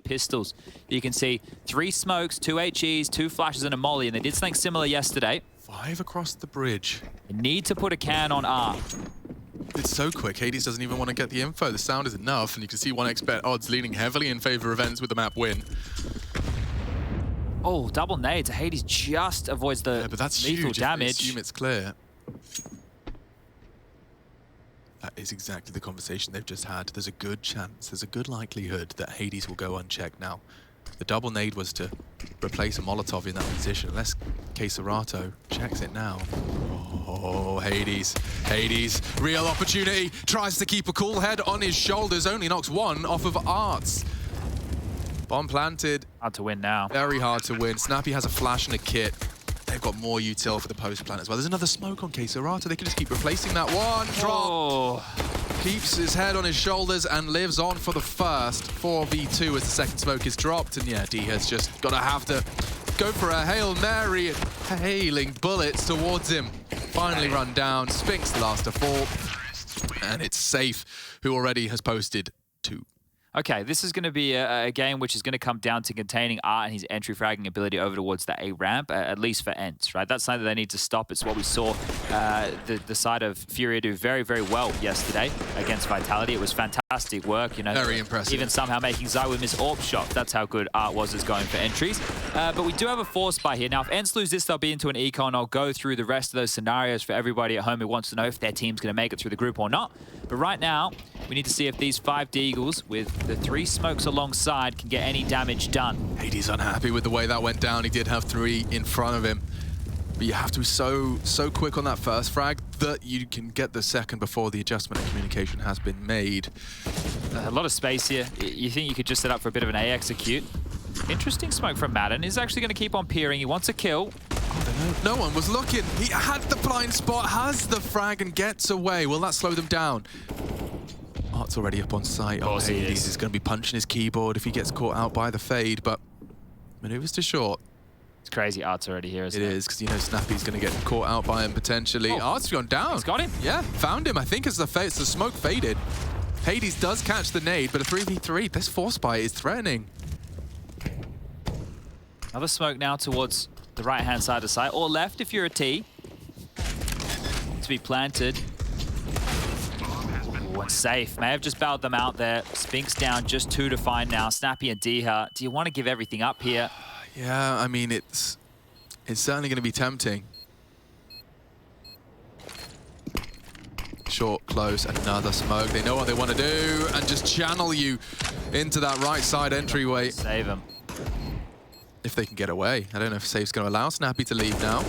pistols. You can see 3 smokes, 2 HEs, 2 flashes, and a molly, and they did something similar yesterday. 5 across the bridge. You need to put a can on R. It's so quick. Hades doesn't even want to get the info. The sound is enough, and you can see 1xBet odds leaning heavily in favor of ENCE with the map win. Oh, double nades. Hades just avoids the but that's lethal huge. damage. Assume it's clear. That is exactly the conversation they've just had. There's a good chance, there's a good likelihood that Hades will go unchecked now. The double nade was to replace a Molotov in that position, unless KSCERATO checks it now. Oh, Hades. Hades, real opportunity. Tries to keep a cool head on his shoulders, only knocks 1 off of Arts. Bomb planted. Hard to win now. Very hard to win. Snappy has a flash and a kit. They've got more util for the post plant as well. There's another smoke on KSCERATO. They can just keep replacing that one. Drop. Oh. Keeps his head on his shoulders and lives on for the first 4v2 as the second smoke is dropped. And yeah, D has just got to have to go for a Hail Mary and hailing bullets towards him. Finally run down. Spinx the last to fall. And it's Safe, who already has posted 2. Okay, this is going to be a game which is going to come down to containing Art and his entry fragging ability over towards the A ramp, at least for ENCE, right? That's something that they need to stop. It's what we saw the side of FURIA do very, very well yesterday against Vitality. It was fantastic work, you know. Very impressive. Even somehow making Zywin miss AWP shot. That's how good Art was as going for entries. But we do have a force buy here. Now, if ENCE lose this, they'll be into an eco, and I'll go through the rest of those scenarios for everybody at home who wants to know if their team's going to make it through the group or not. But right now, we need to see if these 5 Deagles with the 3 smokes alongside can get any damage done. Hades unhappy with the way that went down. He did have 3 in front of him. But you have to be so quick on that first frag that you can get the second before the adjustment and communication has been made. A lot of space here. You think you could just set up for a bit of an A execute. Interesting smoke from Maden. He's actually going to keep on peering. He wants a kill. No one was looking. He had the blind spot, has the frag, and gets away. Will that slow them down? Art's already up on site. Oh, Hades is going to be punching his keyboard if he gets caught out by the fade, but maneuvers to short. It's crazy. Art's already here, isn't it? It is, because you know Snappy's going to get caught out by him potentially. Oh. Art's gone down. He's got him. Yeah, found him. I think as the smoke faded. Hades does catch the nade, but a 3v3. This force buy is threatening. Another smoke now towards the right-hand side of the site, or left if you're a T. To be planted. Ooh, and Safe. May have just bailed them out there. Spinx down, just 2 to find now. Snappy and Diha. Do you want to give everything up here? Yeah, I mean, it's certainly going to be tempting. Short, close, another smoke. They know what they want to do and just channel you into that right side entryway. Save him. If they can get away. I don't know if Safe's going to allow Snappy to leave now.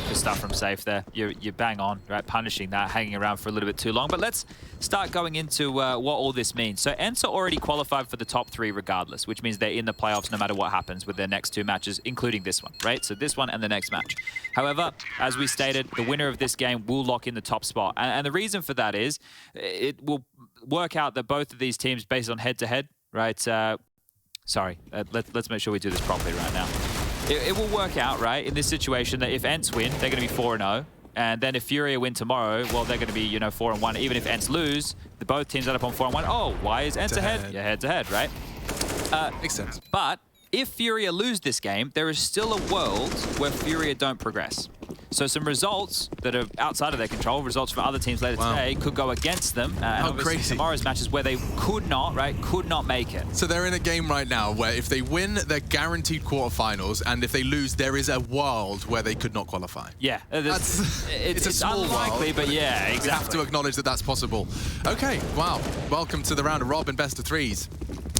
Good stuff from Safe there. You're bang on, right? Punishing that, hanging around for a little bit too long. But let's start going into what all this means. So ENCE are already qualified for the top 3 regardless, which means they're in the playoffs no matter what happens with their next 2 matches, including this one, right? So this one and the next match. However, as we stated, the winner of this game will lock in the top spot. And the reason for that is it will work out that both of these teams, based on head-to-head, right? Sorry, let's make sure we do this properly right now. It will work out, right, in this situation that if ENCE win, they're going to be 4-0. And then if FURIA win tomorrow, well, they're going to be, you know, 4-1. Even if ENCE lose, both teams end up on 4-1. Oh, why is ENCE ahead? Yeah, head-to-head, right? Makes sense. But if FURIA lose this game, there is still a world where FURIA don't progress. So some results that are outside of their control, results from other teams later today, could go against them. And obviously crazy. Tomorrow's matches where they could not, right, could not make it. So they're in a game right now where if they win, they're guaranteed quarterfinals, and if they lose, there is a world where they could not qualify. Yeah, it's a small unlikely, world, but yeah, exactly. You have to acknowledge that that's possible. Okay, wow. Welcome to the round of Robin best of 3s.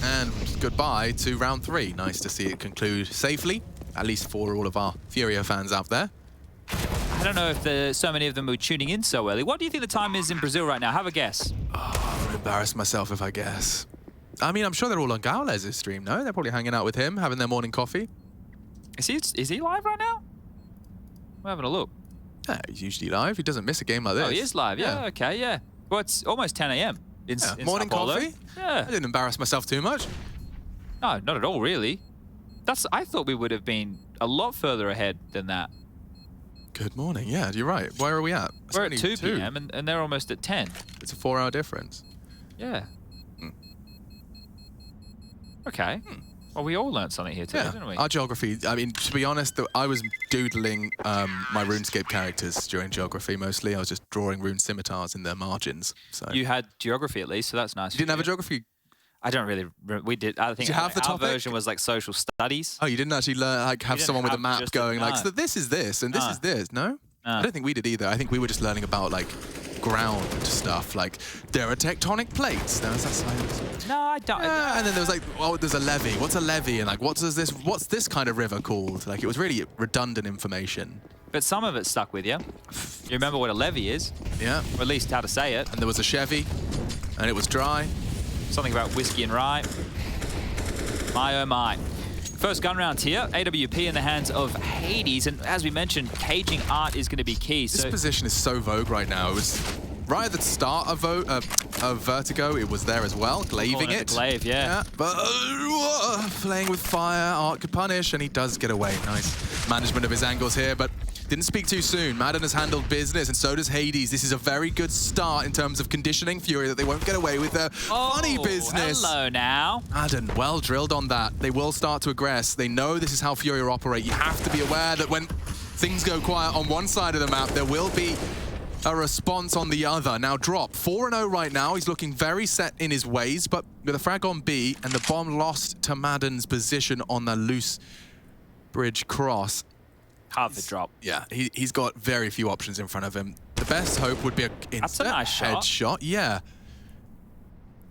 And goodbye to round 3. Nice to see it conclude safely, at least for all of our FURIA fans out there. I don't know if so many of them were tuning in so early. What do you think the time is in Brazil right now? Have a guess. Oh, I would embarrass myself if I guess. I mean, I'm sure they're all on Gaules' stream, no? They're probably hanging out with him, having their morning coffee. Is he live right now? We're having a look. Yeah, he's usually live. He doesn't miss a game like this. Oh, he is live. Yeah, okay, yeah. Well, it's almost 10 a.m. in morning Sao Paulo. coffee? Yeah. I didn't embarrass myself too much. No, not at all, really. I thought we would have been a lot further ahead than that. Good morning. Yeah, you're right. Where are we at? It's We're at only 2 p.m. and they're almost at 10. It's a 4-hour difference. Yeah. Okay. Well, we all learned something here today, Yeah, didn't we? our geography, I mean, to be honest, I was doodling my RuneScape characters during geography mostly. I was just drawing rune scimitars in their margins. So You had geography at least, so that's nice. You didn't have a geography? I don't really. We did. I think Did you have the our topic? version was like social studies. Oh, you didn't actually learn, like, have someone with a map going, like, so this is this, and this is this, no? I don't think we did either. I think we were just learning about, like, ground stuff, like, there are tectonic plates. Now, is that silence? No, I don't. And then there was like, oh, there's a levee. What's a levee? And like, what's this kind of river called? Like, it was really redundant information. But some of it stuck with you. You remember what a levee is? Yeah. Or at least how to say it. And there was a Chevy, and it was dry. Something about whiskey and rye. My oh my. First gun round here, AWP in the hands of Hades, and as we mentioned, caging art is going to be key. This position is so vogue right now. It was right at the start of Vertigo, it was there as well, glaving it. Glaive, yeah. But playing with fire, Art could punish, and he does get away. Nice management of his angles here, but didn't speak too soon. Maden has handled business, and so does Hades. This is a very good start in terms of conditioning Furia that they won't get away with their funny business. Hello now. Maden, well drilled on that. They will start to aggress. They know this is how Furia operate. You have to be aware that when things go quiet on one side of the map, there will be a response on the other. Now drop, 4-0 right now. He's looking very set in his ways, but with a frag on B and the bomb lost to Maden's position on the loose bridge cross. Hard to drop. Yeah, he's got very few options in front of him. The best hope would be That's a nice headshot. Yeah.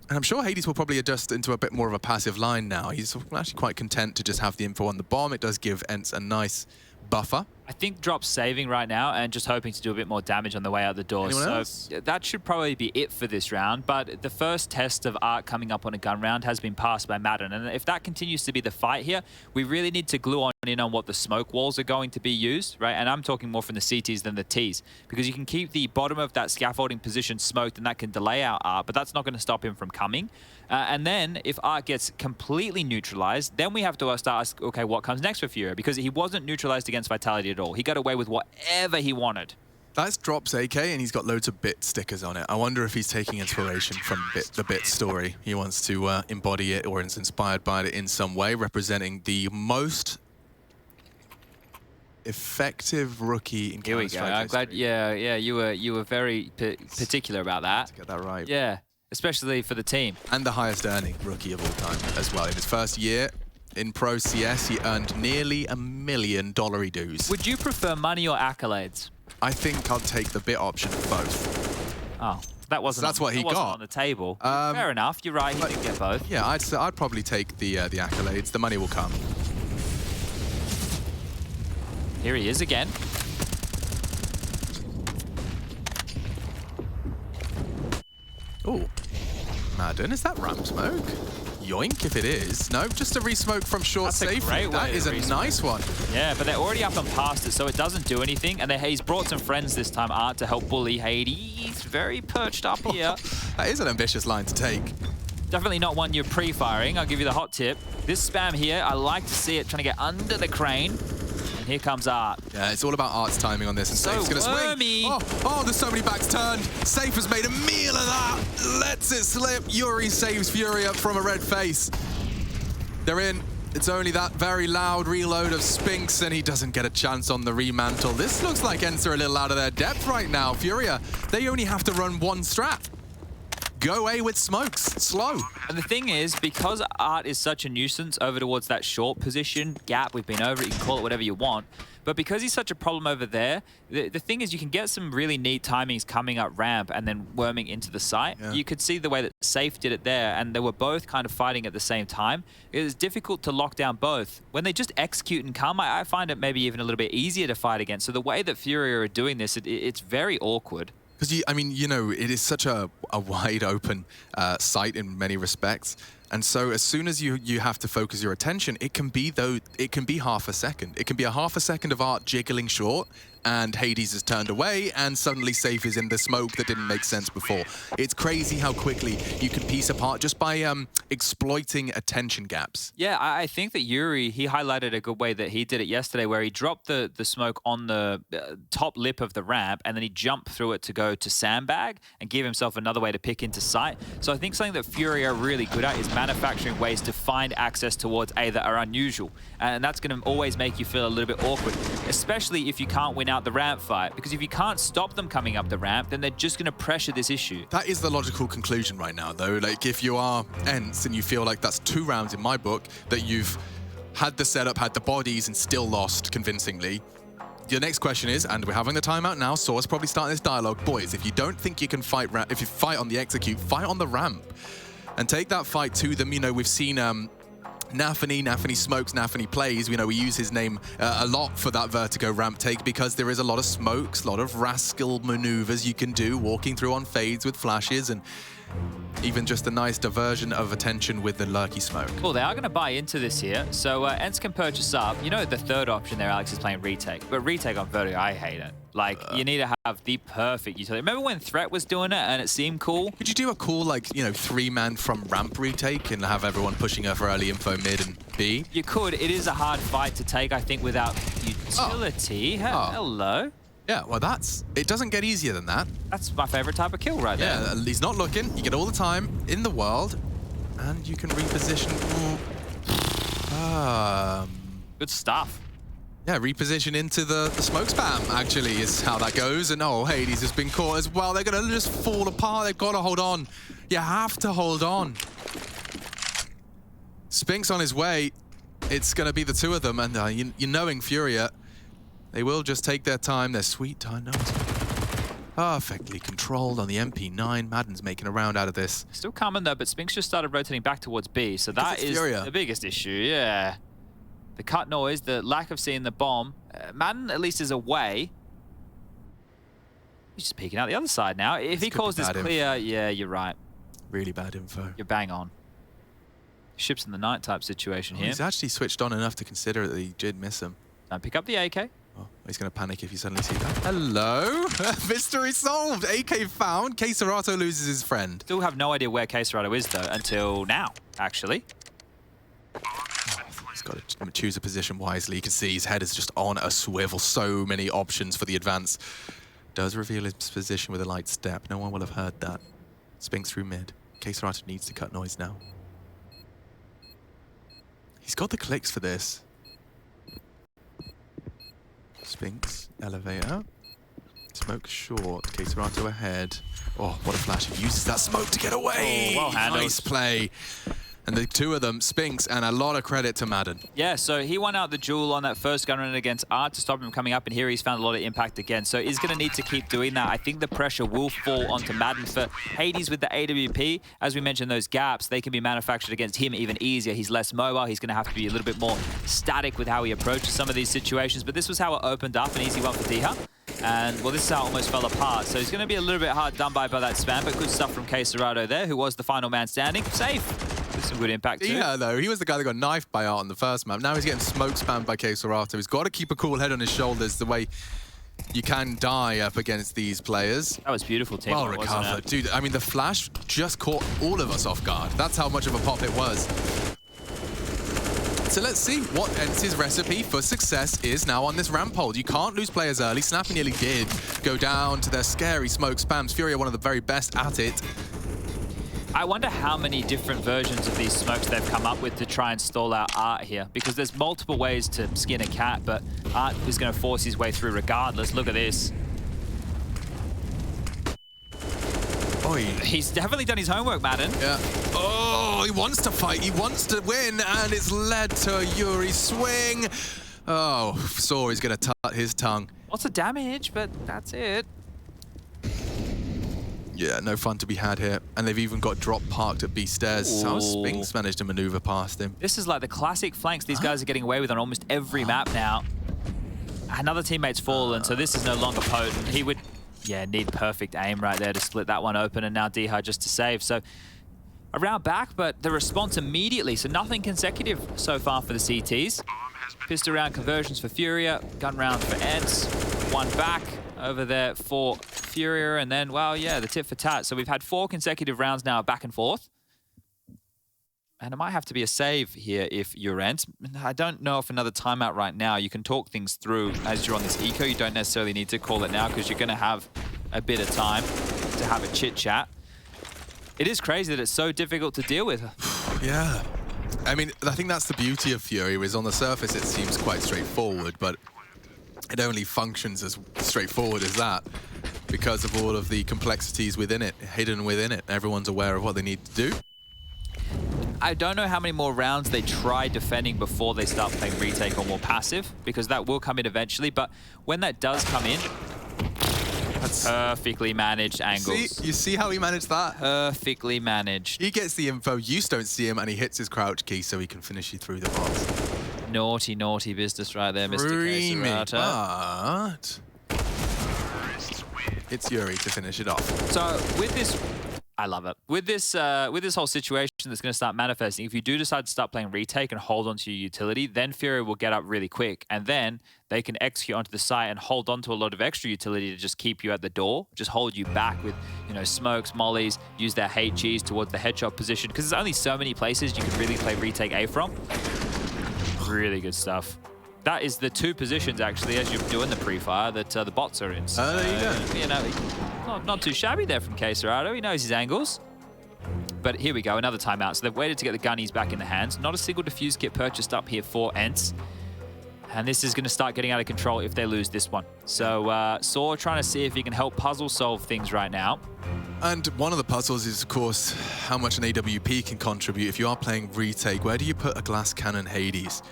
And I'm sure Hades will probably adjust into a bit more of a passive line now. He's actually quite content to just have the info on the bomb. It does give ENCE a nice buffer. I think Drop's saving right now and just hoping to do a bit more damage on the way out the door. Anyone so else? That should probably be it for this round. But the first test of Art coming up on a gun round has been passed by Maden. And if that continues to be the fight here, we really need to glue on in on what the smoke walls are going to be used, right? And I'm talking more from the CTs than the Ts, because you can keep the bottom of that scaffolding position smoked and that can delay our Art, but that's not going to stop him from coming. And then if Art gets completely neutralized, then we have to start asking, okay, what comes next for Furia? Because he wasn't neutralized against Vitality at all. He got away with whatever he wanted. That's Drop's AK, and he's got loads of bit stickers on it. I wonder if he's taking inspiration from the bit story. He wants to embody it, or is inspired by it in some way, representing the most effective rookie in Counter-Strike. Here we go. I'm glad. Yeah. You were very particular about that. To get that right. Yeah, especially for the team. And the highest earning rookie of all time as well. In his first year in Pro CS, he earned nearly $1 million dues. Would you prefer money or accolades? I think I'll take the bit option of both. Oh, that wasn't. So that's what he got on the table. Fair enough. You're right. He didn't get both. Yeah, I'd probably take the accolades. The money will come. Here he is again. Oh, Maden, is that ramp smoke? Yoink if it is. No, just a resmoke from short safely. That is a nice one. Yeah, but they're already up and past it, so it doesn't do anything. And he's brought some friends this time, Art, to help bully Hades. Very perched up here. That is an ambitious line to take. Definitely not one you're pre-firing. I'll give you the hot tip. This spam here, I like to see it trying to get under the crane. And here comes Art. Yeah, it's all about Art's timing on this. And Safe's going to swing. Oh, there's so many backs turned. Safe has made a meal of that. Lets it slip. Yuri saves Furia from a red face. They're in. It's only that very loud reload of Spinx, and he doesn't get a chance on the remantle. This looks like ENCE are a little out of their depth right now. Furia, they only have to run one strat. Go away with smokes, slow. And the thing is, because Art is such a nuisance over towards that short position, gap, we've been over it, you can call it whatever you want, but because he's such a problem over there, the thing is you can get some really neat timings coming up ramp and then worming into the site. Yeah. You could see the way that Safe did it there, and they were both kind of fighting at the same time. It was difficult to lock down both. When they just execute and come, I find it maybe even a little bit easier to fight against. So the way that Furia are doing this, it's very awkward. Because, I mean, you know, it is such a wide open site in many respects. And so as soon as you have to focus your attention, it can be half a second. It can be a half a second of Art jiggling short, and Hades has turned away, and suddenly Safe is in the smoke that didn't make sense before. It's crazy how quickly you can piece apart just by exploiting attention gaps. Yeah, I think that Yuri, he highlighted a good way that he did it yesterday, where he dropped the smoke on the top lip of the ramp, and then he jumped through it to go to sandbag and give himself another way to pick into sight. So I think something that FURIA are really good at is manufacturing ways to find access towards A that are unusual. And that's going to always make you feel a little bit awkward, especially if you can't win out the ramp fight. Because if you can't stop them coming up the ramp, then they're just going to pressure this issue. That is the logical conclusion right now, though. Like, if you are ENCE and you feel like that's 2 rounds in my book, that you've had the setup, had the bodies, and still lost convincingly, the next question is, and we're having the timeout now, Source probably starting this dialogue, boys, if you don't think you can fight, if you fight on the execute, fight on the ramp. And take that fight to them. You know, we've seen Nafany smokes, Nafany plays. You know, we use his name a lot for that Vertigo ramp take because there is a lot of smokes, a lot of rascal maneuvers you can do, walking through on fades with flashes, and even just a nice diversion of attention with the lurky smoke. Well, they are going to buy into this here, so ENCE can purchase up. You know, the third option there, Alex, is playing retake. But retake on Vertigo, I hate it. Like, you need to have the perfect utility. Remember when Threat was doing it and it seemed cool? Could you do a cool, like, you know, 3-man from ramp retake and have everyone pushing her for early info mid and B? You could. It is a hard fight to take, I think, without utility. Hello. Yeah, well, it doesn't get easier than that. That's my favorite type of kill right there. Yeah, he's not looking. You get all the time in the world, and you can reposition. Good stuff. Yeah, reposition into the smoke spam, actually, is how that goes. And oh, Hades has been caught as well. They're going to just fall apart. They've got to hold on. You have to hold on. Spinx on his way. It's going to be the 2 of them. And you knowing FURIA, they will just take their time, their sweet time. No, it's perfectly controlled on the MP9. Maden's making a round out of this. Still coming, though, but Spinx just started rotating back towards B. So that is FURIA. The biggest issue, yeah. The cut noise, the lack of seeing the bomb. Maden at least is away. He's just peeking out the other side now. If he calls this clear, yeah, you're right. Really bad info. You're bang on. Ships in the night type situation here. He's actually switched on enough to consider that he did miss him. Don't pick up the AK. Oh, he's going to panic if you suddenly see that. Hello? Mystery solved. AK found. KSCERATO loses his friend. Still have no idea where KSCERATO is, though, until now, actually. He's got to choose a position wisely. You can see his head is just on a swivel. So many options for the advance. Does reveal his position with a light step. No one will have heard that. Spinx through mid. KSCERATO needs to cut noise now. He's got the clicks for this. Spinx, elevator. Smoke short. KSCERATO ahead. Oh, what a flash. He uses that smoke to get away. Oh, well handled. Nice play. And the 2 of them, Spinx, and a lot of credit to Maden. Yeah, so he won out the duel on that first gun run against Art to stop him coming up, and here he's found a lot of impact again. So he's going to need to keep doing that. I think the pressure will fall onto Maden. For Hades with the AWP, as we mentioned, those gaps, they can be manufactured against him even easier. He's less mobile. He's going to have to be a little bit more static with how he approaches some of these situations. But this was how it opened up, an easy one for Diha. And, well, this is how it almost fell apart. So he's going to be a little bit hard done by that spam, but good stuff from KSCERATO there, who was the final man standing. Safe. With some good impact, too. Yeah, though. He was the guy that got knifed by Art on the first map. Now he's getting smoke spammed by KSCERATO. He's got to keep a cool head on his shoulders the way you can die up against these players. That was beautiful, team. Well recovered. Dude, I mean, the flash just caught all of us off guard. That's how much of a pop it was. So let's see what ENCE's recipe for success is now on this ramp hold. You can't lose players early. Snappy nearly did go down to their scary smoke spams. FURIA, one of the very best at it. I wonder how many different versions of these smokes they've come up with to try and stall out Art here, because there's multiple ways to skin a cat, but Art is going to force his way through regardless. Look at this. Oh, he's definitely done his homework, Maden. Yeah. Oh, he wants to fight. He wants to win, and it's led to a Yuri swing. Oh, saw he's going to tut his tongue. Lots of damage, but that's it. Yeah, no fun to be had here. And they've even got drop parked at B stairs. How has Spinx managed to maneuver past him? This is like the classic flanks these guys are getting away with on almost every map now. Another teammate's fallen, so this is no longer potent. He would, yeah, need perfect aim right there to split that one open, and now Diha just to save. So a round back, but the response immediately. So nothing consecutive so far for the CTs. Pistol round conversions for FURIA, gun round for ENCE. one back over there for FURIA, and then, well, yeah, the tit for tat. So we've had 4 consecutive rounds now back and forth. And it might have to be a save here if you're ENCE. I don't know if another timeout right now. You can talk things through as you're on this eco. You don't necessarily need to call it now because you're going to have a bit of time to have a chit-chat. It is crazy that it's so difficult to deal with. Yeah. I mean, I think that's the beauty of FURIA, is on the surface it seems quite straightforward, but it only functions as straightforward as that because of all of the complexities within it, hidden within it. Everyone's aware of what they need to do. I don't know how many more rounds they try defending before they start playing retake or more passive, because that will come in eventually. But when that does come in, that's perfectly managed angles. You see how he managed that? Perfectly managed. He gets the info, you don't see him, and he hits his crouch key so he can finish you through the box. Naughty, naughty business right there, Mr. KSCERATO. But it's Yuri to finish it off. So with this, I love it. With this whole situation that's going to start manifesting, if you do decide to start playing retake and hold onto your utility, then FURIA will get up really quick, and then they can execute onto the site and hold onto a lot of extra utility to just keep you at the door, just hold you back with, you know, smokes, mollies, use their HGs towards the headshot position, because there's only so many places you can really play retake A from. Really good stuff. That is the 2 positions, actually, as you're doing the pre-fire, that the bots are in. So, there you go. You know, not too shabby there from KSCERATO. He knows his angles. But here we go, another timeout. So they've waited to get the gunnies back in the hands. Not a single defuse kit purchased up here for ENCE. And this is going to start getting out of control if they lose this one. So Saw trying to see if he can help puzzle solve things right now. And one of the puzzles is, of course, how much an AWP can contribute. If you are playing retake, where do you put a glass cannon Hades?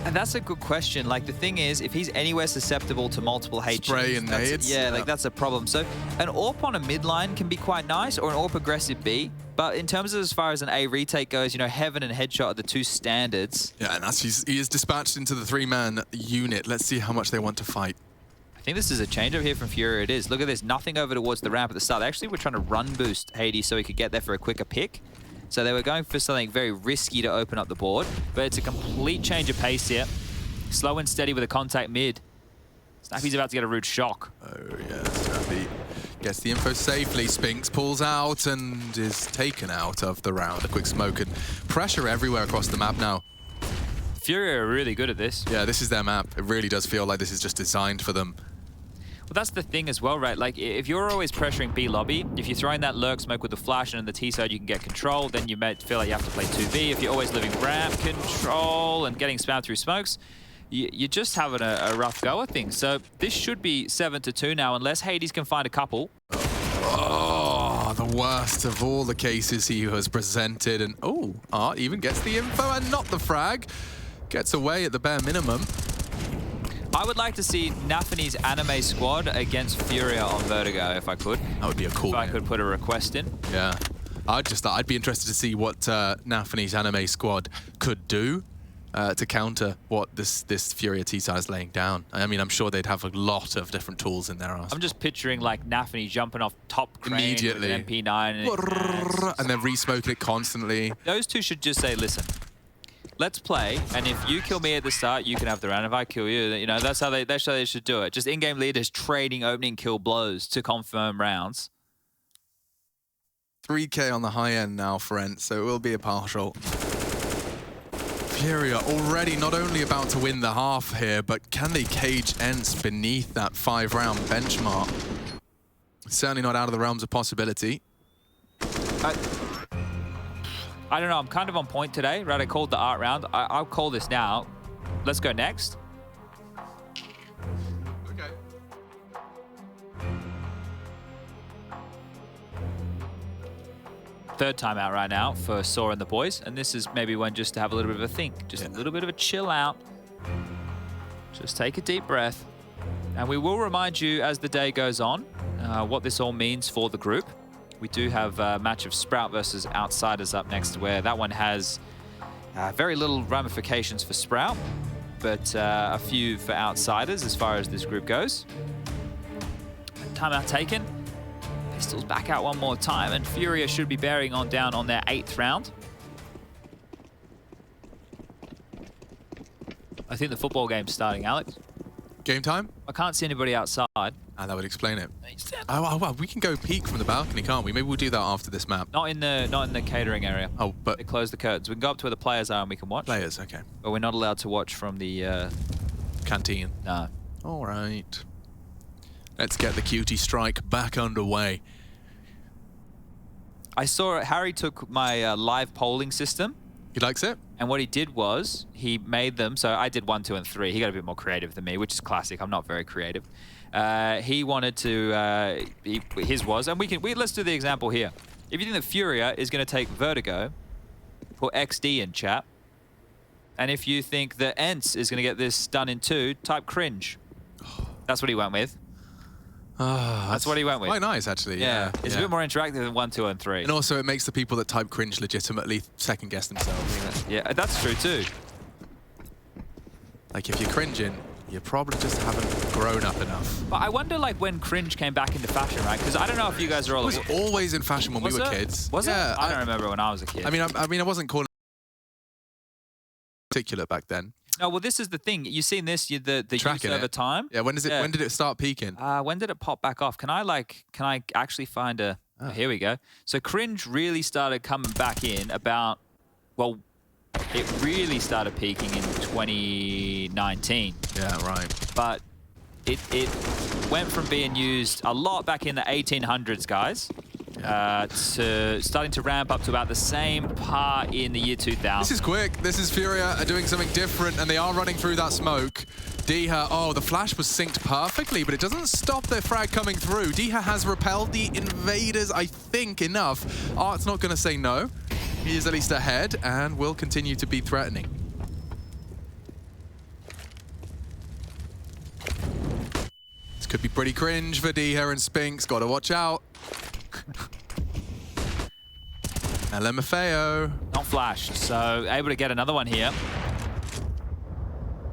And that's a good question. Like, the thing is, if he's anywhere susceptible to multiple HGs, spray and nades, yeah, like that's a problem. So an AWP on a midline can be quite nice, or an AWP aggressive B. But in terms of as far as an A retake goes, you know, Heaven and Headshot are the 2 standards. Yeah, and as he is dispatched into the 3-man unit, let's see how much they want to fight. I think this is a change over here from FURIA. It is. Look at this. Nothing over towards the ramp at the start. They actually were trying to run boost Hades so he could get there for a quicker pick. So they were going for something very risky to open up the board. But it's a complete change of pace here. Slow and steady with a contact mid. Snappy's about to get a rude shock. Oh, yeah, Snappy gets the info safely. Spinx pulls out and is taken out of the round. A quick smoke and pressure everywhere across the map now. FURIA are really good at this. Yeah, this is their map. It really does feel like this is just designed for them. Well, that's the thing as well, right? Like, if you're always pressuring B lobby, if you're throwing that lurk smoke with the flash and on the T side you can get control, then you might feel like you have to play 2B. If you're always living ramp control and getting spammed through smokes, you're just having a rough go at things. So this should be 7-2 now, unless Hades can find a couple. Oh, the worst of all the cases he has presented. And Art even gets the info and not the frag. Gets away at the bare minimum. I would like to see Nafany's anime squad against FURIA on Vertigo, if I could. That would be a cool If I could put a request in. Yeah. I'd be interested to see what Nafany's anime squad could do to counter what this FURIA T-side is laying down. I mean, I'm sure they'd have a lot of different tools in their arsenal. I'm just picturing like Nafany jumping off top crane immediately with an MP9 and then re-smoking it constantly. Those 2 should just say, listen, let's play, and if you kill me at the start, you can have the round. If I kill you, you know, that's how they should do it. Just in-game leaders trading opening kill blows to confirm rounds. 3K on the high end now for ENCE, so it will be a partial. FURIA already not only about to win the half here, but can they cage ENCE beneath that 5-round benchmark? Certainly not out of the realms of possibility. I don't know, I'm kind of on point today, right? I called the art round. I'll call this now. Let's go next. Okay. Third time out right now for Saw and the boys, and this is maybe one just to have a little bit of a think, just a little bit of a chill out. Just take a deep breath. And we will remind you as the day goes on what this all means for the group. We do have a match of Sprout versus Outsiders up next, where that one has very little ramifications for Sprout, but a few for Outsiders as far as this group goes. Timeout taken. Pistols back out one more time, and FURIA should be bearing on down on their 8th round. I think the football game's starting, Alex. Game time? I can't see anybody outside. And that would explain it. Oh, well, we can go peek from the balcony, can't we? Maybe we'll do that after this map. Not in the catering area. Oh, but they closed the curtains. We can go up to where the players are and we can watch. Players, okay. But we're not allowed to watch from the canteen. No. All right. Let's get the cutie strike back underway. I saw Harry took my live polling system. He likes it? And what he did was he made them. So I did 1, 2, and 3. He got a bit more creative than me, which is classic. I'm not very creative. He wanted to. His was, and let's do the example here. If you think that FURIA is going to take Vertigo, put XD in chat. And if you think that ENCE is going to get this done in 2, type cringe. That's what he went with. That's what he went with. Quite nice, actually. Yeah. It's a bit more interactive than 1, 2, and 3. And also, it makes the people that type cringe legitimately second guess themselves. Yeah, that's true too. Like, if you're cringing, you probably just haven't grown up enough. But I wonder, like, when cringe came back into fashion, right? Because I don't know if you guys are all. It was always in fashion when we were kids. Was it? I don't remember when I was a kid. I mean, I wasn't calling it particular back then. No, well, this is the thing. You've seen this, the use over time. Yeah, when did it start peaking? When did it pop back off? Can I actually find a... Oh, here we go. So cringe really started coming back in about... Well, it really started peaking in 2019. Yeah, right. But it went from being used a lot back in the 1800s, guys, to starting to ramp up to about the same part in the year 2000. This is quick. This is FURIA are doing something different, and they are running through that smoke. Diha, oh, the flash was synced perfectly, but it doesn't stop their frag coming through. Diha has repelled the invaders, I think, enough. Art's not going to say no. He is at least ahead, and will continue to be threatening. This could be pretty cringe for Diha and Spinx. Got to watch out. LMFAO. Not flashed, so able to get another one here.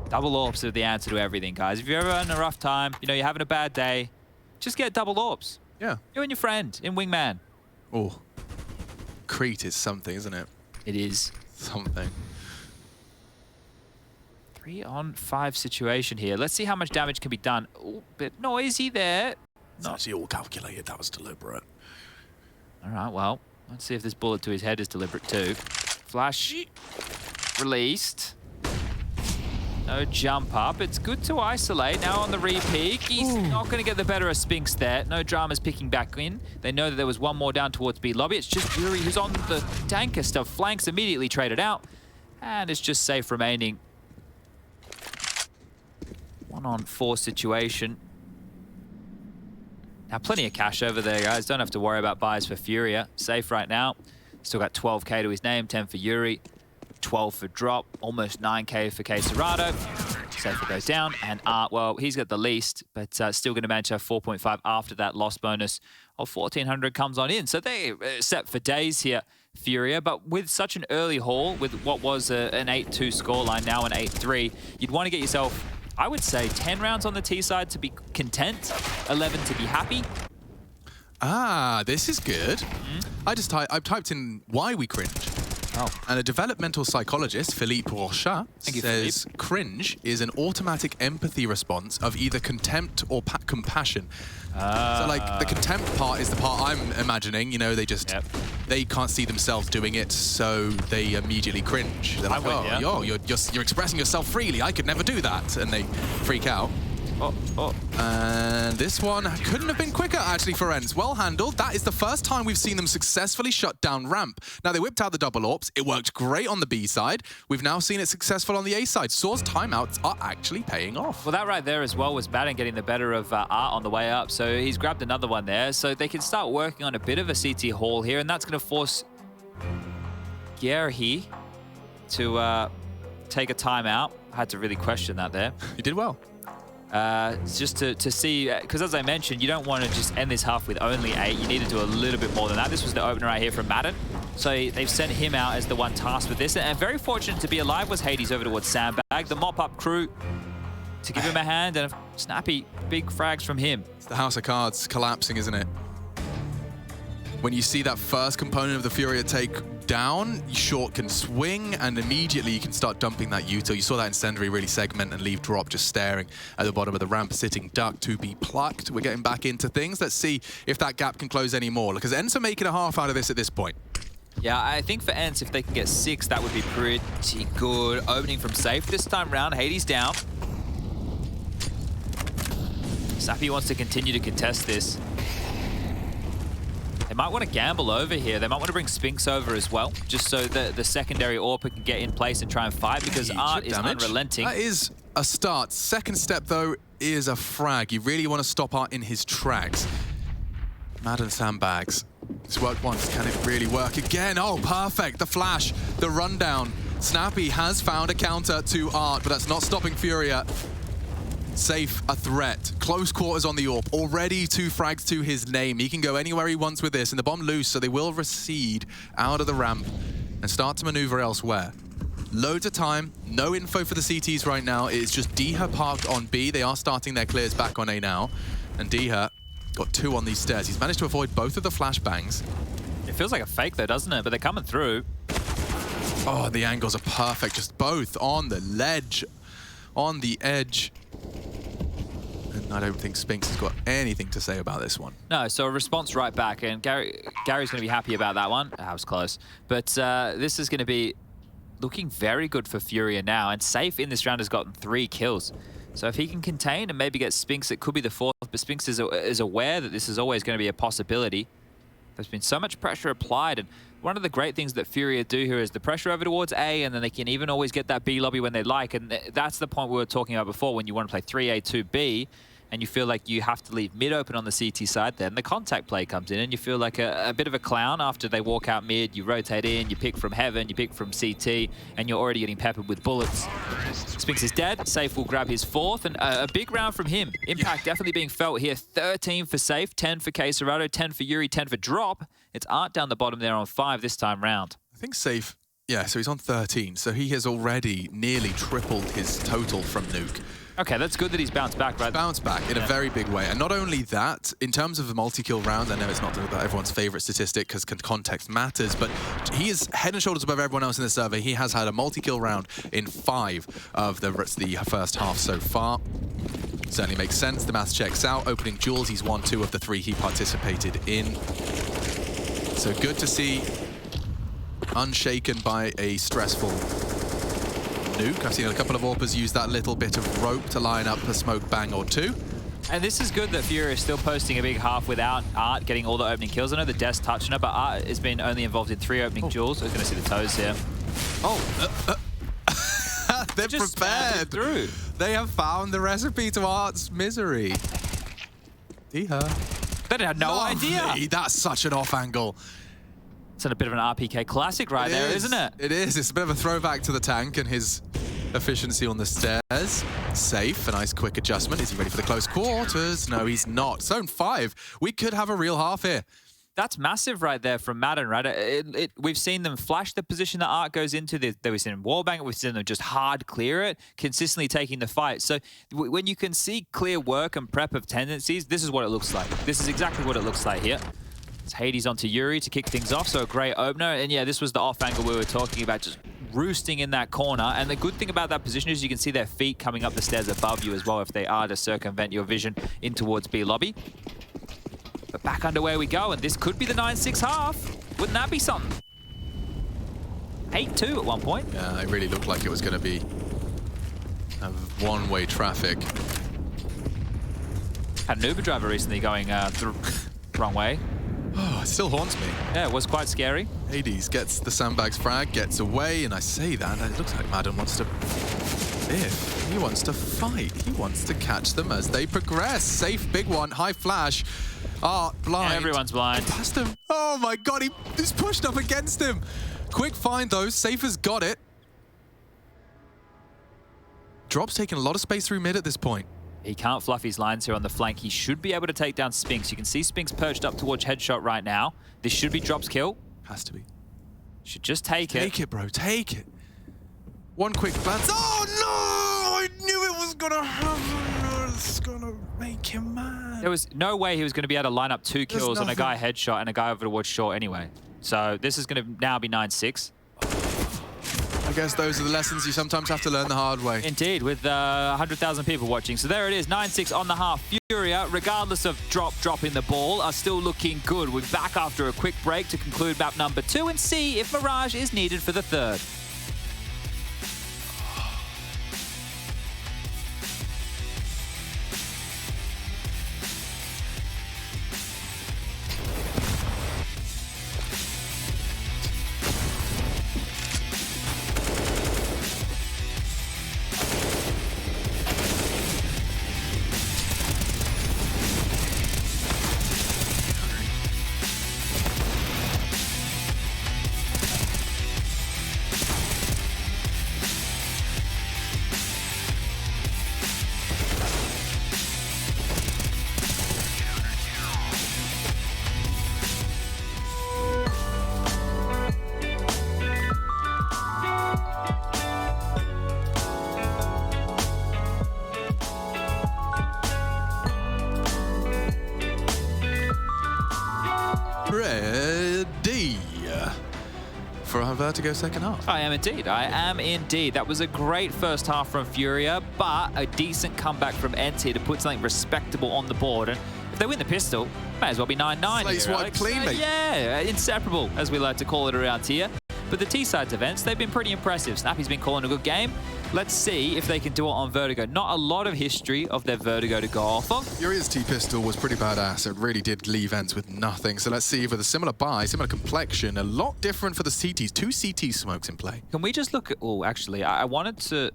Double orbs are the answer to everything, guys. If you're ever having a rough time, you know, you're having a bad day, just get double orbs. Yeah. You and your friend in Wingman. Oh. Crete is something, isn't it? It is. Something. 3-on-5 situation here. Let's see how much damage can be done. Oh, bit noisy there. It's actually all calculated. That was deliberate. All right, well, let's see if this bullet to his head is deliberate too. Flash released. No jump up. It's good to isolate. Now on the re-peek, he's not going to get the better of Spinx there. No dramas picking back in. They know that there was one more down towards B lobby. It's just Yuri who's on the tanker stuff. Flanks immediately traded out. And it's just safe remaining. 1-on-4 situation. Now, plenty of cash over there, guys. Don't have to worry about buys for FURIA. Safe right now. Still got 12K to his name, 10 for Yuri, 12 for Drop, almost 9K for KSCERATO. Safer goes down, and Art, well, he's got the least, but still going to manage to have 4.5 after that loss bonus of 1,400 comes on in. So they set for days here, FURIA, but with such an early haul, with what was an 8-2 scoreline, now an 8-3, you'd want to get yourself, I would say, 10 rounds on the T side to be content, 11 to be happy. Ah, this is good. I've typed in why we cringe. Oh. And a developmental psychologist, Philippe Rochat, says cringe is an automatic empathy response of either contempt or compassion. So, like, the contempt part is the part I'm imagining. You know, they just, they can't see themselves doing it, so they immediately cringe. They're like, oh, you're expressing yourself freely. I could never do that. And they freak out. And this one couldn't have been quicker, actually, for ENCE. Well handled. That is the first time we've seen them successfully shut down ramp. Now, they whipped out the double AWPs. It worked great on the B side. We've now seen it successful on the A side. Soar's timeouts are actually paying off. Well, that right there as well was maden getting the better of Art on the way up. So he's grabbed another one there. So they can start working on a bit of a CT haul here, and that's going to force Gerhi to take a timeout. I had to really question that there. You did well. Just to see, because as I mentioned, you don't want to just end this half with only 8. You need to do a little bit more than that. This was the opener right here from maden. So they've sent him out as the one tasked with this. And very fortunate to be alive was Hades over towards Sandbag. The mop-up crew to give him a hand, and a snappy big frags from him. It's the House of Cards collapsing, isn't it? When you see that first component of the FURIA take down, short can swing, and immediately you can start dumping that util. You saw that incendiary really segment and leave drop, just staring at the bottom of the ramp, sitting duck to be plucked. We're getting back into things. Let's see if that gap can close any more, because ENCE are making a half out of this at this point. Yeah, I think for ENCE, if they can get 6, that would be pretty good. Opening from safe this time round. Hades down. Sappy wants to continue to contest this. They might want to gamble over here. They might want to bring Spinx over as well, just so that the secondary AWP can get in place and try and fight, because Art is unrelenting. That is a start. Second step, though, is a frag. You really want to stop Art in his tracks. Maden sandbags. It's worked once. Can it really work again? Oh, perfect. The flash, the rundown. Snappy has found a counter to Art, but that's not stopping FURIA. Safe, a threat. Close quarters on the AWP. Already 2 frags to his name. He can go anywhere he wants with this, and the bomb loose, so they will recede out of the ramp and start to maneuver elsewhere. Loads of time. No info for the CTs right now. It's just Diha parked on B. They are starting their clears back on A now. And Diha got 2 on these stairs. He's managed to avoid both of the flashbangs. It feels like a fake though, doesn't it? But they're coming through. Oh, the angles are perfect. Just both on the ledge, on the edge. And I don't think Spinx has got anything to say about this one. No, so a response right back, and Gary's going to be happy about that one. That was close. But this is going to be looking very good for FURIA now, and Safe in this round has gotten 3 kills. So if he can contain and maybe get Spinx, it could be the 4th, but Spinx is aware that this is always going to be a possibility. There's been so much pressure applied, and one of the great things that FURIA do here is the pressure over towards A, and then they can even always get that B lobby when they like, and that's the point we were talking about before. When you want to play 3A, 2B, and you feel like you have to leave mid open on the CT side, then the contact play comes in, and you feel like a bit of a clown after they walk out mid. You rotate in, you pick from heaven, you pick from CT, and you're already getting peppered with bullets. Spinx is dead. Safe will grab his 4th, and a big round from him. Impact definitely being felt here. 13 for Safe, 10 for KSCERATO, 10 for Yuri, 10 for Drop. It's Art down the bottom there on 5 this time round. I think Safe, yeah, so he's on 13, so he has already nearly tripled his total from Nuke. Okay, that's good that he's bounced back, right? Bounced back in a very big way. And not only that, in terms of the multi-kill rounds, I know it's not everyone's favorite statistic because context matters, but he is head and shoulders above everyone else in the survey. He has had a multi-kill round in 5 of the first half so far. Certainly makes sense. The math checks out. Opening duels, he's won 2 of the 3 he participated in. So good to see, unshaken by a stressful Nuke. I've seen a couple of AWPers use that little bit of rope to line up a smoke bang or 2. And this is good that FURIA is still posting a big half without Art getting all the opening kills. I know the Death's touching her, but Art has been only involved in 3 opening duels. I was going to see the toes here. Oh! They're prepared. Through. They have found the recipe to Art's misery. Diha. They had no idea. That's such an off angle. It's a bit of an RPK classic right there, isn't it? It is. It's a bit of a throwback to the tank and his efficiency on the stairs. Safe, a nice quick adjustment. Is he ready for the close quarters? No, he's not. Zone 5. We could have a real half here. That's massive right there from Maden, right? We've seen them flash the position that Art goes into. We've seen them wallbang it. We've seen them just hard clear it, consistently taking the fight. So when you can see clear work and prep of tendencies, this is what it looks like. This is exactly what it looks like here. It's Hades onto Yuri to kick things off, so a great opener. And yeah, this was the off angle we were talking about, just roosting in that corner. And the good thing about that position is you can see their feet coming up the stairs above you as well if they are to circumvent your vision in towards B lobby. But back underway we go, and this could be the 9-6 half. Wouldn't that be something? 8-2 at one point. Yeah, it really looked like it was going to be a one-way traffic. Had an Uber driver recently going the wrong way. Oh, it still haunts me. Yeah, it was quite scary. Hades gets the sandbags frag, gets away, and I say that, and it looks like Maden wants to biff. He wants to fight. He wants to catch them as they progress. Safe, big one, high flash. Art, blind. Yeah, everyone's blind. Past him. Oh my god, he's pushed up against him. Quick find though, Safe has got it. Drop's taking a lot of space through mid at this point. He can't fluff his lines here on the flank. He should be able to take down Spinx. You can see Spinx perched up towards headshot right now. This should be Drop's kill. Has to be. Should just take it. Take it, bro. Take it. One quick glance. Oh, no! I knew it was going to happen. It's going to make him mad. There was no way he was going to be able to line up 2 kills on a guy headshot and a guy over towards short anyway. So this is going to now be 9-6. I guess those are the lessons you sometimes have to learn the hard way. Indeed, with 100,000 people watching. So there it is, 9-6 on the half. FURIA, regardless of dropping the ball, are still looking good. We're back after a quick break to conclude map number 2 and see if Mirage is needed for the 3rd. Ready for our Vertigo second half. I am indeed. I am indeed. That was a great first half from FURIA, but a decent comeback from ENCE to put something respectable on the board. And if they win the pistol, may as well be 9-9 Slate's here, wiped clean, mate. Yeah, inseparable, as we like to call it around here. But the T-Sides events, they've been pretty impressive. Snappy's been calling a good game. Let's see if they can do it on Vertigo. Not a lot of history of their Vertigo to go off of. Furia's T-pistol was pretty badass. It really did leave ENCE with nothing. So let's see, with a similar buy, similar complexion, a lot different for the CTs. 2 CT smokes in play. Can we just look at... Oh, actually, I wanted to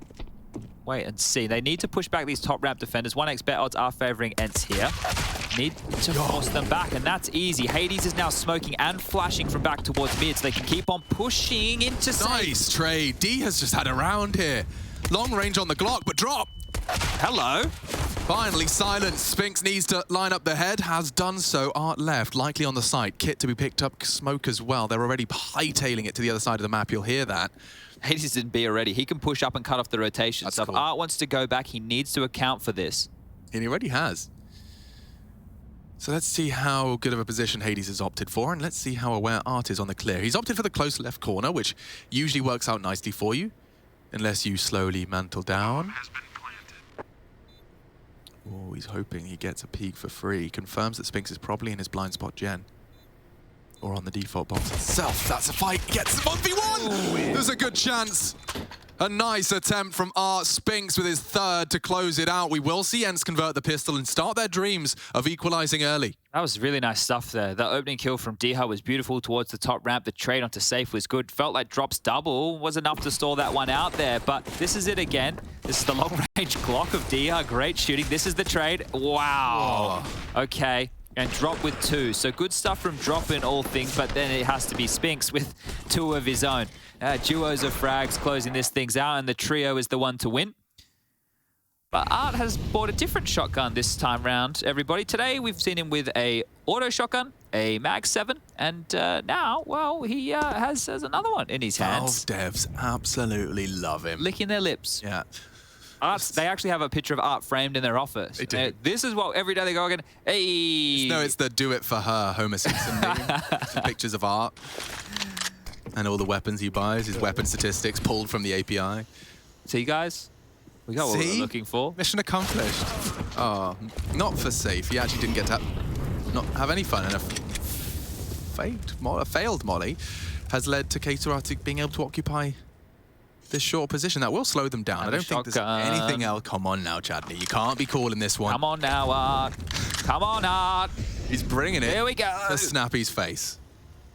wait and see. They need to push back these top ramp defenders. 1x bet odds are favoring ENCE here. Need to force them back, and that's easy. Hades is now smoking and flashing from back towards mid, so they can keep on pushing into safe. Nice trade. D has just had a round here. Long range on the Glock, but drop. Hello. Finally silence. Spinx needs to line up the head, has done so. Art left, likely on the site. Kit to be picked up, smoke as well. They're already hightailing it to the other side of the map. You'll hear that. Hades is in B already. He can push up and cut off the rotation. That's so cool. if Art wants to go back, he needs to account for this. And he already has. So let's see how good of a position Hades has opted for, and let's see how aware Art is on the clear. He's opted for the close left corner, which usually works out nicely for you, unless you slowly mantle down. Oh, he's hoping he gets a peek for free. He confirms that Spinx is probably in his blind spot gen. Or on the default box itself. That's a fight. He gets the 1v1! There's a good chance. A nice attempt from Art. Spinx with his 3rd to close it out. We will see ENCE convert the pistol and start their dreams of equalizing early. That was really nice stuff there. The opening kill from Diha was beautiful towards the top ramp. The trade onto safe was good. Felt like drops double was enough to stall that one out there. But this is it again. This is the long-range Glock of Diha. Great shooting. This is the trade. Wow. Whoa. Okay. And drop with 2. So good stuff from drop in all things, but then it has to be Spinx with 2 of his own. Duos of frags closing this things out, and the trio is the one to win. But Art has bought a different shotgun this time round, everybody. Today we've seen him with a auto shotgun, a Mag 7, and now, well, he has another one in his hands. Valve devs absolutely love him. Licking their lips. Yeah. They actually have a picture of Art framed in their office. They do. This is what every day they go again. Hey. No, it's the do it for her Homer Simpson meme. Some pictures of Art. And all the weapons he buys, his weapon statistics pulled from the API. See, guys? We got what we're looking for. Mission accomplished. Oh, not for safe. He actually didn't get to not have any fun. And a failed molly has led to KSCERATO being able to occupy this short position. That will slow them down. I don't think there's anything else. Come on now, Chadney. You can't be calling this one. Come on now, Art. Come on, Art. He's bringing it. Here we go. To Snappy's face.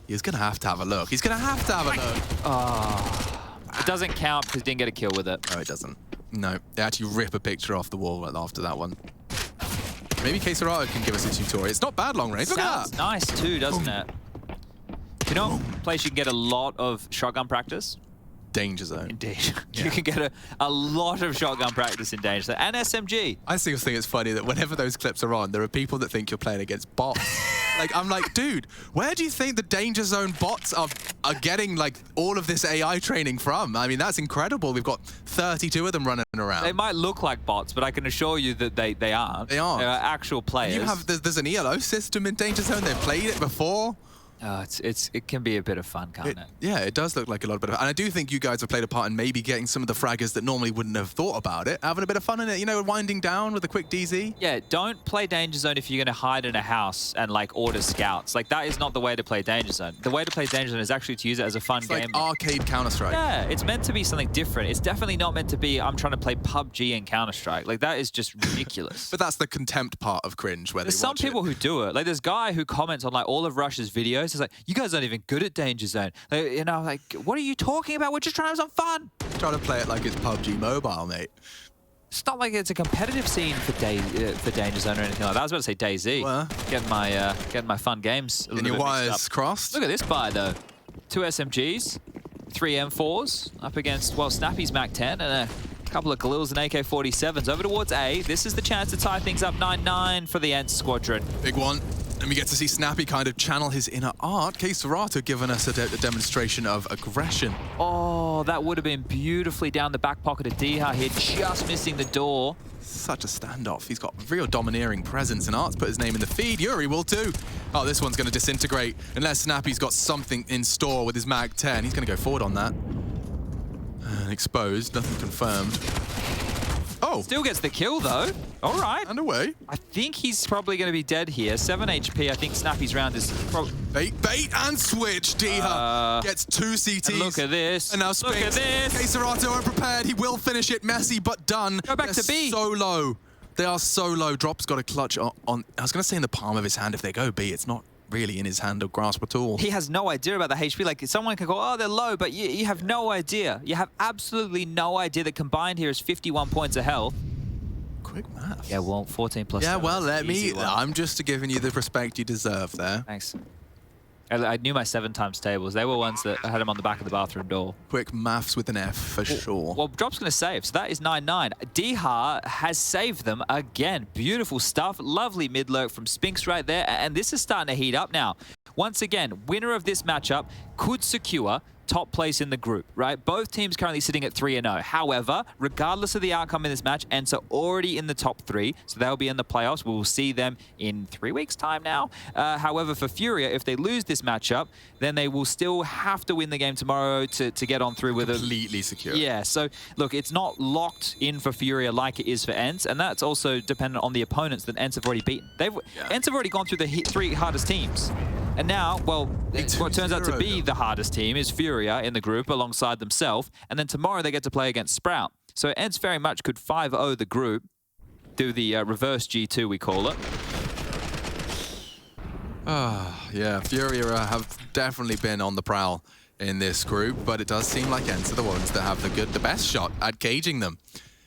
He's going to have a look. He's going to have to have a look. Oh, it doesn't count because he didn't get a kill with it. No, it doesn't. No, they actually rip a picture off the wall after that one. Maybe KSCERATO can give us a tutorial. It's not bad long range. Look at that. Nice too, doesn't it? You know, place you can get a lot of shotgun practice. Danger zone. Indeed. Yeah. You can get a lot of shotgun practice in danger zone. And SMG. I still think it's funny that whenever those clips are on, there are people that think you're playing against bots. Like, I'm like, dude, where do you think the danger zone bots are getting, like, all of this AI training from? I mean, that's incredible. We've got 32 of them running around. They might look like bots, but I can assure you that they aren't. They aren't. They're actual players. There's an ELO system in danger zone. They've played it before. It can be a bit of fun, can't it? Yeah, it does look like a lot of bit of fun. And I do think you guys have played a part in maybe getting some of the fraggers that normally wouldn't have thought about it, having a bit of fun in it, you know, winding down with a quick DZ. Yeah, don't play Danger Zone if you're going to hide in a house and, like, order scouts. Like, that is not the way to play Danger Zone. The way to play Danger Zone is actually to use it as a fun game. Like arcade Counter-Strike. Yeah, it's meant to be something different. It's definitely not meant to be, I'm trying to play PUBG and Counter-Strike. Like, that is just ridiculous. But that's the contempt part of cringe where there's some people who do it. Like, there's a guy who comments on, like, all of Rush's videos. He's like, you guys aren't even good at Danger Zone. Like, you know, like, what are you talking about? We're just trying to have some fun. Trying to play it like it's PUBG Mobile, mate. It's not like it's a competitive scene for Danger Zone or anything like that. I was about to say DayZ. Well, getting my fun games. And your wires crossed. Look at this buy though. 2 SMGs, 3 M4s up against, well, Snappy's Mac 10 and a couple of Galils and AK-47s. Over towards A. This is the chance to tie things up 9-9 for the ENCE squadron. Big one. And we get to see Snappy kind of channel his inner art. KSCERATO giving us a demonstration of aggression. Oh, that would have been beautifully down the back pocket of Diha here, just missing the door. Such a standoff. He's got real domineering presence, and Art's put his name in the feed. Yuri will too. Oh, this one's going to disintegrate unless Snappy's got something in store with his Mag 10. He's going to go forward on that. Exposed, nothing confirmed. Oh! Still gets the kill though. All right. And away. I think he's probably going to be dead here. 7 HP. I think Snappy's round is probably... Bait and switch. Diha gets 2 CTs. And look at this. And now Spinx. Look at this. KSCERATO unprepared. He will finish it. Messy, but done. Go back to B. So low. They are so low. Drop's got a clutch on... I was going to say in the palm of his hand. If they go B, it's not really in his hand or grasp at all. He has no idea about the HP. Like, someone can go, oh, they're low, but you have no idea. You have absolutely no idea that combined here is 51 points of health. Quick math. Yeah, well, 14 plus 7. Well, let me... I'm just giving you the respect you deserve there. Thanks. I knew my 7 times tables. They were ones that I had them on the back of the bathroom door. Quick maths with an F for sure. Well, Drop's going to save, so that is 9-9. Diha has saved them again. Beautiful stuff. Lovely mid-lurk from Spinx right there. And this is starting to heat up now. Once again, winner of this matchup could secure top place in the group, right? Both teams currently sitting at 3-0. However, regardless of the outcome in this match, ENCE are already in the top 3, so they'll be in the playoffs. We will see them in 3 weeks' time now. However, for FURIA, if they lose this matchup, then they will still have to win the game tomorrow to get on through with it. Completely secure. Yeah, so look, it's not locked in for FURIA like it is for ENCE, and that's also dependent on the opponents that ENCE have already beaten. ENCE have already gone through the 3 hardest teams. And now, well, what turns out to be the hardest team is FURIA in the group alongside themselves. And then tomorrow they get to play against Sprout. So ENCE very much could 5-0 the group, do the reverse G2 we call it. Yeah, FURIA have definitely been on the prowl in this group, but it does seem like ENCE are the ones that have the best shot at gauging them.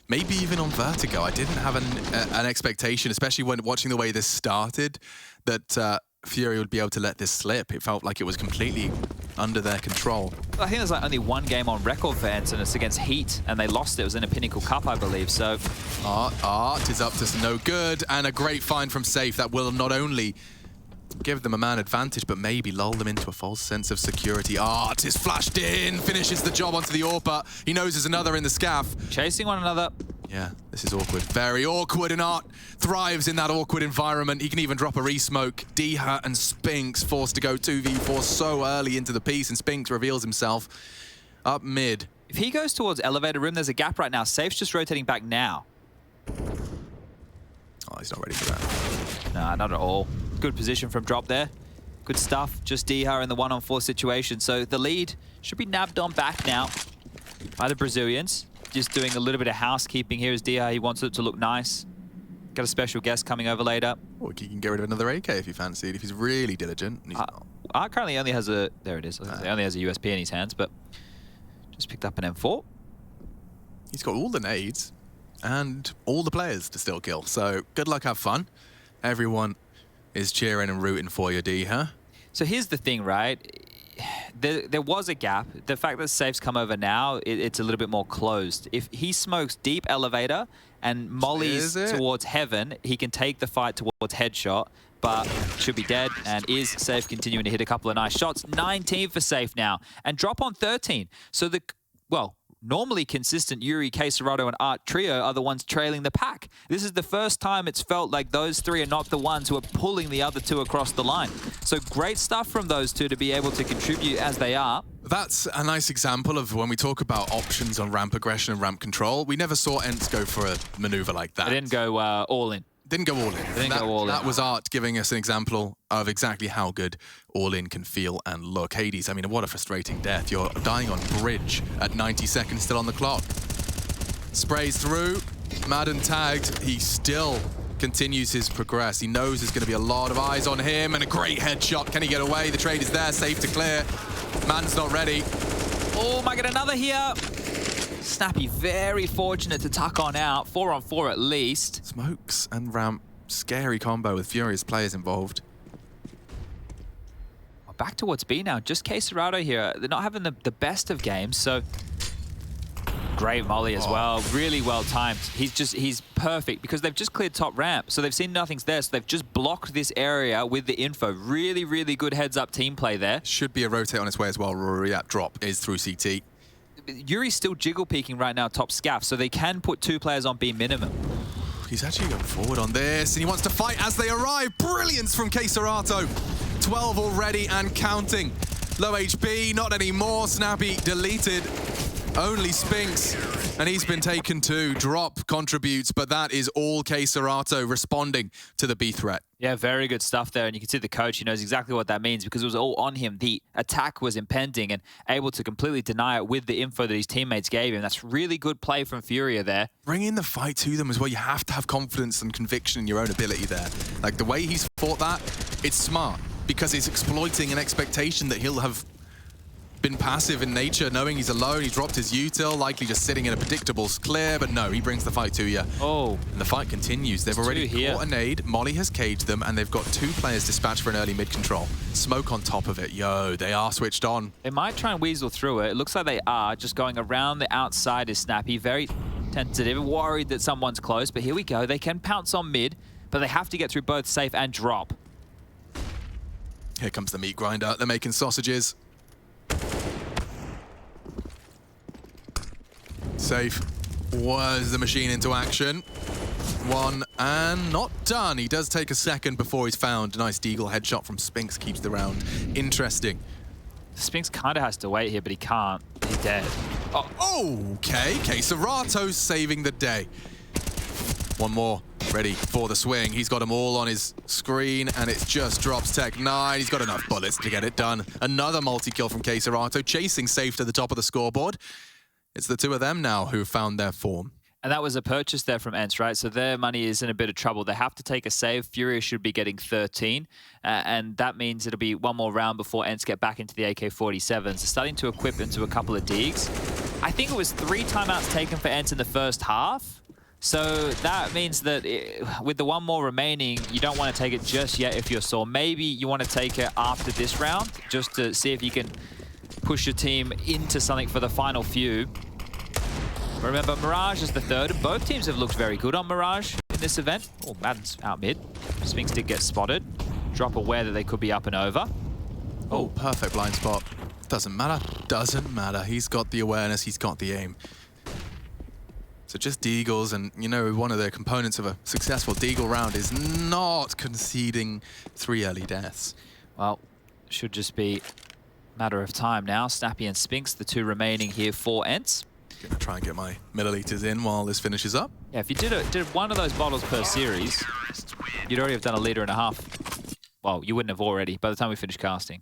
Maybe even on Vertigo. I didn't have an expectation, especially when watching the way this started, that FURIA would be able to let this slip. It felt like it was completely under their control. I think there's like only 1 game on record for ENCE, and it's against Heat, and they lost it. It was in a Pinnacle Cup, I believe, so... Art is up to no good, and a great find from Safe that will not only give them a man advantage, but maybe lull them into a false sense of security. Art is flashed in, finishes the job onto the AWP. He knows there's another in the scaff. Chasing one another. Yeah, this is awkward. Very awkward, and Art thrives in that awkward environment. He can even drop a re-smoke. Diha and Spinx forced to go 2v4 so early into the piece, and Spinx reveals himself up mid. If he goes towards elevator room, there's a gap right now. Safe's just rotating back now. Oh, he's not ready for that. Nah, not at all. Good position from Drop there. Good stuff. Just Diha in the 1-on-4 situation. So the lead should be nabbed on back now by the Brazilians. Just doing a little bit of housekeeping here as Diha. He wants it to look nice. Got a special guest coming over later. Or he can get rid of another AK if he fancied, if he's really diligent. And he's not. Art currently only has a... There it is. He only has a USP in his hands, but just picked up an M4. He's got all the nades and all the players to still kill. So good luck, have fun. Everyone is cheering and rooting for you, Diha. So here's the thing, right? There was a gap. The fact that Safe's come over now, it's a little bit more closed. If he smokes deep elevator and mollies towards heaven, he can take the fight towards headshot, but should be dead, and is Safe continuing to hit a couple of nice shots. 19 for Safe now, and Drop on 13. So well, normally consistent Yuri, KSCERATO, and Art trio are the ones trailing the pack. This is the first time it's felt like those three are not the ones who are pulling the other two across the line. So great stuff from those two to be able to contribute as they are. That's a nice example of when we talk about options on ramp aggression and ramp control. We never saw ENCE go for a maneuver like that. They didn't go all in. Didn't go all in. That was Art giving us an example of exactly how good all in can feel and look. Hades, I mean, what a frustrating death. You're dying on bridge at 90 seconds still on the clock. Sprays through, maden tagged. He still continues his progress. He knows there's going to be a lot of eyes on him and a great headshot. Can he get away? The trade is there, safe to clear. Maden's not ready. Oh, might get another here. Snappy very fortunate to tuck on out. 4 on 4 at least. Smokes and ramp. Scary combo with furious players involved. Back to what's B now. Just KSCERATO here. They're not having the best of games, so... Great molly as well. Really well timed. He's perfect because they've just cleared top ramp. So they've seen nothing's there. So they've just blocked this area with the info. Really, really good heads-up team play there. Should be a rotate on its way as well. FURIA drop is through CT. Yuri's still jiggle peeking right now top scaff, so they can put 2 players on B minimum. He's actually going forward on this, and he wants to fight as they arrive. Brilliance from KSCERATO. 12 already and counting. Low HP, not anymore. Snappy deleted. Only Spinx, and he's been taken too. Drop contributes, but that is all KSCERATO responding to the B threat. Yeah, very good stuff there, and you can see the coach, he knows exactly what that means because it was all on him. The attack was impending and able to completely deny it with the info that his teammates gave him. That's really good play from FURIA there. Bringing the fight to them as well. You have to have confidence and conviction in your own ability there. Like the way he's fought that, it's smart because it's exploiting an expectation that he'll have been passive in nature, knowing he's alone. He dropped his util, likely just sitting in a predictable clear, but no, he brings the fight to you. Oh. And the fight continues. They've already caught a nade. Molly has caged them, and they've got 2 players dispatched for an early mid control. Smoke on top of it. Yo, they are switched on. They might try and weasel through it. It looks like they are. Just going around the outside is Snappy. Very tentative, worried that someone's close, but here we go. They can pounce on mid, but they have to get through both safe and drop. Here comes the meat grinder. They're making sausages. Safe was the machine into action. 1 and not done. He does take a second before he's found. A nice deagle headshot from Spinx keeps the round interesting. Spinx kind of has to wait here, but he can't. He's dead. Oh, okay. KSCERATO's saving the day. 1 more ready for the swing. He's got them all on his screen, and it just drops Tech 9. He's got enough bullets to get it done. Another multi-kill from KSCERATO, chasing safe to the top of the scoreboard. It's the 2 of them now who found their form. And that was a purchase there from ENCE, right? So their money is in a bit of trouble. They have to take a save. FURIA should be getting 13. And that means it'll be 1 more round before ENCE get back into the AK-47s. They're starting to equip into a couple of digs. I think it was 3 timeouts taken for ENCE in the first half. So that means that with the 1 more remaining, you don't want to take it just yet if you're sore. Maybe you want to take it after this round, just to see if you can push your team into something for the final few. Remember, Mirage is the 3rd, and both teams have looked very good on Mirage in this event. Oh, Maden's out mid. Spinx did get spotted. Drop aware that they could be up and over. Oh, perfect blind spot. Doesn't matter. Doesn't matter. He's got the awareness. He's got the aim. So just deagles, and you know, one of the components of a successful deagle round is not conceding 3 early deaths. Well, should just be a matter of time now. Snappy and Spinx, the 2 remaining here for ENCE. Gonna try and get my milliliters in while this finishes up. Yeah, if you did 1 of those bottles per series, you'd already have done 1.5 liters. Well, you wouldn't have already by the time we finish casting.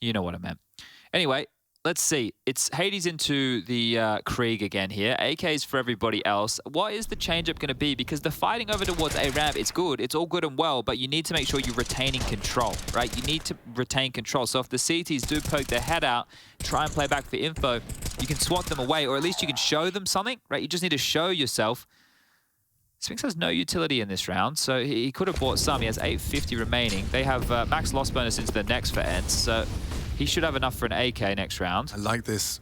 You know what I meant. Anyway, let's see. It's Hades into the Krieg again here. AKs for everybody else. What is the change-up going to be? Because the fighting over towards A ramp, it's good. It's all good and well, but you need to make sure you're retaining control, right? You need to retain control. So if the CTs do poke their head out, try and play back for info, you can swat them away, or at least you can show them something, right? You just need to show yourself. Spinx has no utility in this round, so he could have bought some. He has 850 remaining. They have max loss bonus into the next for ENCE, so he should have enough for an AK next round. I like this.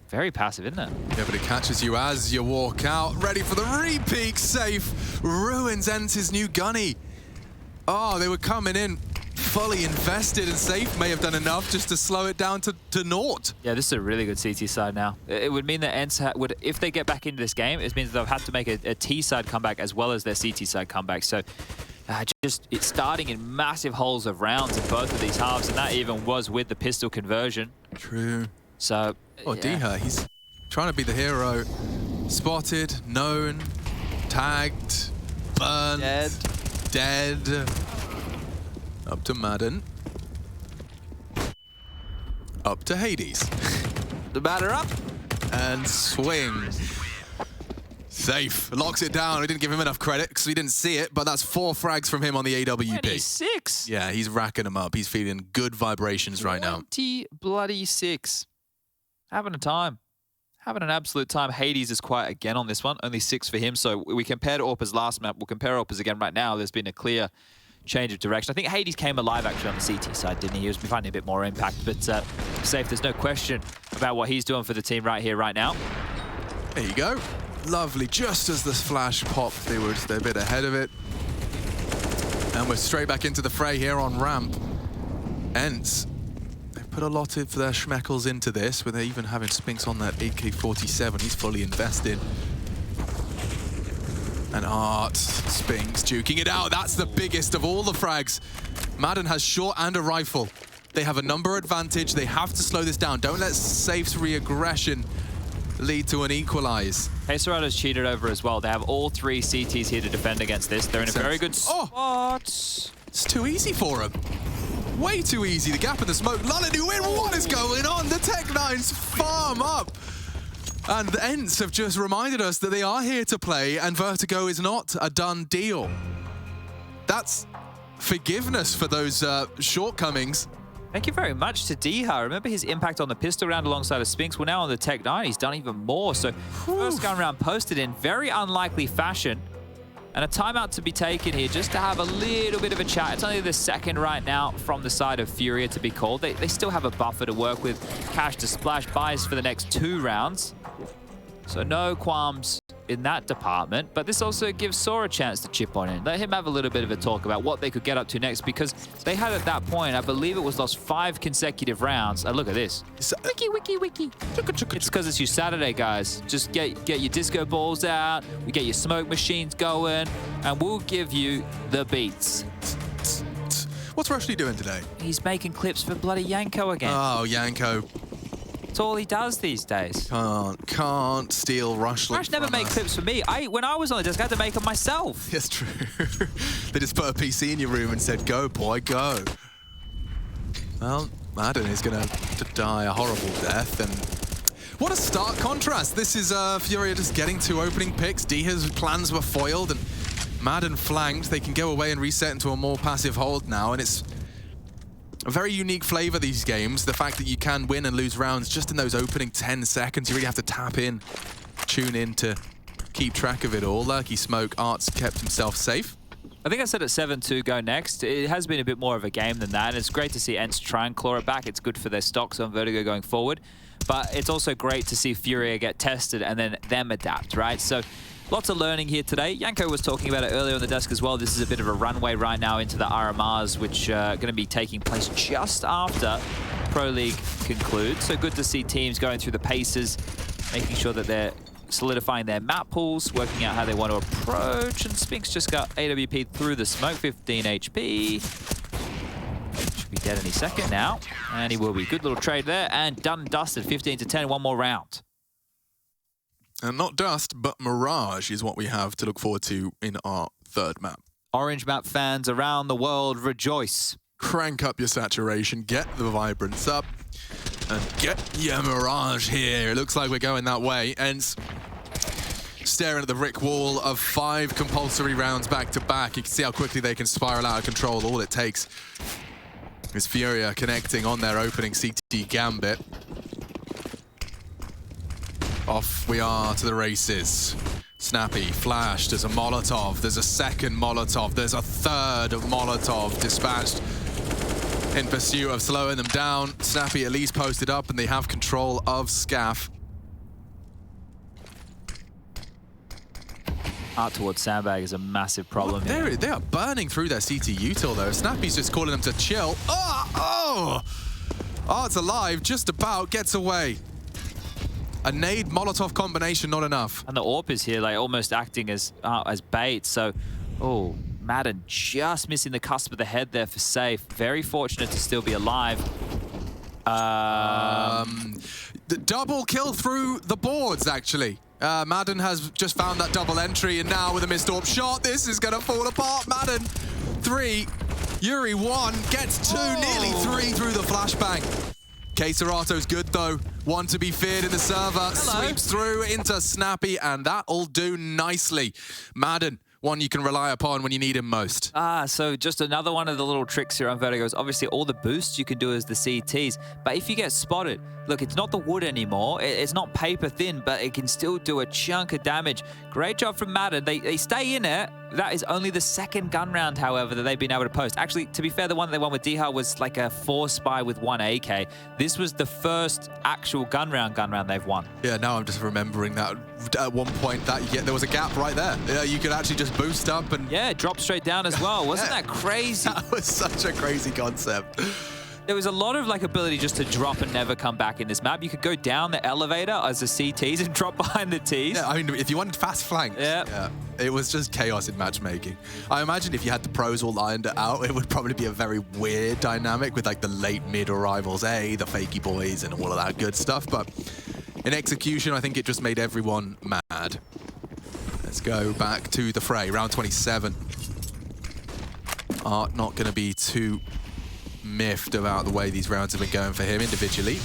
Very passive, isn't it? Yeah, but it catches you as you walk out. Ready for the repeat. Safe. Ruins ENCE's new gunny. Oh, they were coming in fully invested, and Safe may have done enough just to slow it down to naught. Yeah, this is a really good CT side now. It would mean that ENCE would, if they get back into this game, it means they'll have to make a T side comeback as well as their CT side comeback. So just it's starting in massive holes of rounds in both of these halves, and that even was with the pistol conversion. True. So, oh, Diha, he's trying to be the hero. Spotted, known, tagged, burned, dead. Up to Maden. Up to Hades. The batter up. And swing. Safe. Locks it down. We didn't give him enough credit because we didn't see it, but that's 4 frags from him on the AWP. 26. Yeah, he's racking them up. He's feeling good vibrations right now. 26. Having a time. Having an absolute time. Hades is quiet again on this one. Only 6 for him. So we compared Orpa's last map. We'll compare Orpa's again right now. There's been a clear change of direction. I think Hades came alive actually on the CT side, didn't he? He was finding a bit more impact, but Safe, there's no question about what he's doing for the team right here, right now. There you go. Lovely. Just as the flash popped, they're a bit ahead of it. And we're straight back into the fray here on ramp. ENCE, they've put a lot of their schmeckles into this, where they're even having Spinx on that AK-47. He's fully invested. And Art, Spinx juking it out. That's the biggest of all the frags. Maden has short and a rifle. They have a number advantage. They have to slow this down. Don't let Safe's re-aggression lead to an equalize. KSCERATO's cheated over as well. They have all 3 CTs here to defend against this. They're in a very good spot. Oh, it's too easy for them. Way too easy. The gap in the smoke. Lalanu in. What is going on? The Tech9's farm up. And the ENCE have just reminded us that they are here to play, and Vertigo is not a done deal. That's forgiveness for those shortcomings. Thank you very much to Diha. Remember his impact on the pistol round alongside of Spinx. Well, now on the Tech9, he's done even more. So first gun round posted in very unlikely fashion. And a timeout to be taken here just to have a little bit of a chat. It's only the second right now from the side of FURIA to be called. They still have a buffer to work with. Cash to splash buys for the next 2 rounds. So no qualms in that department, but this also gives Saw a chance to chip on in. Let him have a little bit of a talk about what they could get up to next, because they had at that point, I believe it was lost 5 consecutive rounds. And look at this. Wiki, wiki, wiki. It's because it's your Saturday, guys. Just get your disco balls out, we get your smoke machines going, and we'll give you the beats. What's Rushley doing today? He's making clips for bloody Yanko again. Oh, Yanko. That's all he does these days. Can't steal Rushley. Rush never made clips for me. When I was on the desk, I had to make them myself. Yes, true. They just put a PC in your room and said, go, boy, go. Well, Maden is going to die a horrible death. And what a stark contrast. This is FURIA just getting 2 opening picks. Diha's plans were foiled, and Maden flanked. They can go away and reset into a more passive hold now, and it's a very unique flavor, these games. The fact that you can win and lose rounds just in those opening 10 seconds. You really have to tap in, tune in to keep track of it all. Lurky Smoke, Art's kept himself safe. I think I said at 7-2 go next. It has been a bit more of a game than that, and it's great to see ENCE try and claw it back. It's good for their stocks on Vertigo going forward. But it's also great to see FURIA get tested and then them adapt, right? So lots of learning here today. Yanko was talking about it earlier on the desk as well. This is a bit of a runway right now into the RMRs, which are going to be taking place just after Pro League concludes. So good to see teams going through the paces, making sure that they're solidifying their map pools, working out how they want to approach. And Spinx just got AWP through the smoke, 15 HP. Should be dead any second now. And he will be. Good little trade there. And done and dusted, 15-10, 1 more round. And not dust, but mirage is what we have to look forward to in our 3rd map. Orange map fans around the world rejoice. Crank up your saturation, get the vibrance up, and get your mirage here. It looks like we're going that way. ENCE staring at the brick wall of 5 compulsory rounds back to back. You can see how quickly they can spiral out of control. All it takes is FURIA connecting on their opening CT gambit. Off we are to the races. Snappy, flashed, there's a Molotov, there's a second Molotov, there's a third Molotov dispatched in pursuit of slowing them down. Snappy at least posted up, and they have control of Scaff. Out towards Sandbag is a massive problem here. They are burning through their CT util though. Snappy's just calling them to chill. Oh! Art's alive, just about, gets away. A nade Molotov combination, not enough. And the AWP is here, like almost acting as bait. So, oh, maden just missing the cusp of the head there for safe. Very fortunate to still be alive. The double kill through the boards, actually. maden has just found that double entry, and now with a missed AWP shot, this is going to fall apart. maden 3, Yuri 1, gets 2, nearly 3 through the flashbang. KSCERATO's good though. One to be feared in the server. Sweeps through into Snappy, and that'll do nicely. maden, one you can rely upon when you need him most. So just another one of the little tricks here on Vertigo is obviously all the boosts you can do as the CTs. But if you get spotted, look, it's not the wood anymore. It's not paper thin, but it can still do a chunk of damage. Great job from maden. They stay in it. That is only the second gun round, however, that they've been able to post. Actually, to be fair, the one that they won with Dihar was like a 4 spy with 1 AK. This was the first actual gun round they've won. Yeah, now I'm just remembering that at one point there was a gap right there. You could actually just boost up and... Yeah, drop straight down as well. Wasn't that crazy? That was such a crazy concept. There was a lot of ability just to drop and never come back in this map. You could go down the elevator as the CTs and drop behind the Ts. Yeah, I mean, if you wanted fast flanks, yeah, it was just chaos in matchmaking. I imagine if you had the pros all lined out, it would probably be a very weird dynamic with the late mid arrivals, the fakey boys and all of that good stuff. But in execution, I think it just made everyone mad. Let's go back to the fray, round 27. Art not going to be too miffed about the way these rounds have been going for him individually.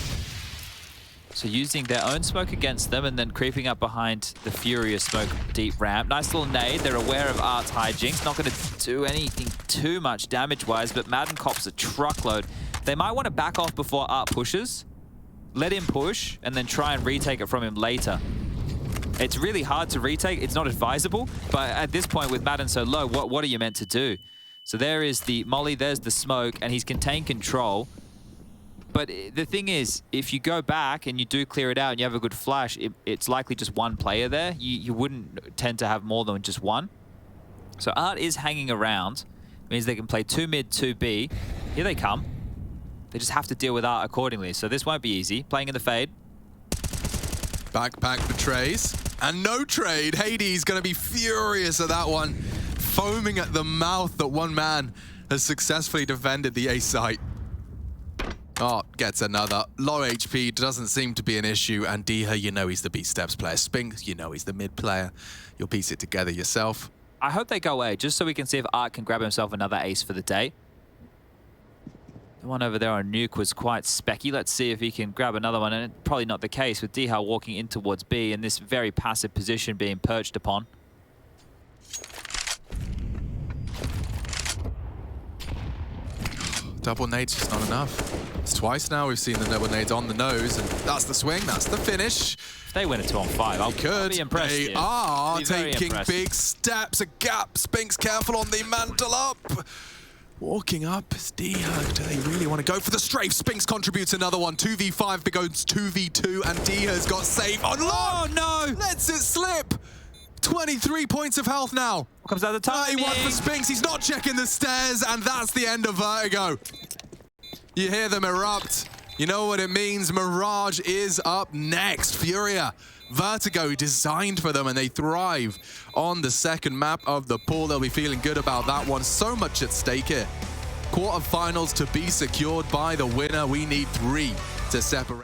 So using their own smoke against them and then creeping up behind the FURIA smoke deep ramp. Nice little nade. They're aware of Art's hijinks. Not going to do anything too much damage-wise, but maden cops a truckload. They might want to back off before Art pushes. Let him push and then try and retake it from him later. It's really hard to retake. It's not advisable, but at this point with maden so low, what are you meant to do? So there is the molly, there's the smoke, and he's contained control. But the thing is, if you go back and you do clear it out and you have a good flash, it's likely just one player there. You wouldn't tend to have more than just one. So Art is hanging around. It means they can play 2 mid, 2 B. Here they come. They just have to deal with Art accordingly. So this won't be easy. Playing in the fade. Backpack betrays. And no trade. Hades going to be furious at that one. Foaming at the mouth that one man has successfully defended the A site. Gets another. Low HP doesn't seem to be an issue. And Dihar, you know he's the beat steps player. Spinx, you know he's the mid player. You'll piece it together yourself. I hope they go A, just so we can see if Art can grab himself another ace for the day. The one over there on Nuke was quite specky. Let's see if he can grab another one. And it's probably not the case with Dihar walking in towards B and this very passive position being perched upon. Double nade's just not enough. It's twice now we've seen the double nades on the nose, and that's the swing, that's the finish. If they win a 2-on-5, I'll be impressed. They are taking big steps. A gap. Spinx careful on the mantle up. Walking up is Dihar. Do they really want to go for the strafe? Spinx contributes another one. 2v5 becomes 2v2, and Dihar's got save on lock. Oh no! Lets it slip. 23 points of health now. Comes out the time. 31 for Spinx. He's not checking the stairs, and that's the end of Vertigo. You hear them erupt. You know what it means. Mirage is up next. FURIA. Vertigo designed for them, and they thrive on the second map of the pool. They'll be feeling good about that one. So much at stake here. Quarterfinals to be secured by the winner. We need 3 to separate.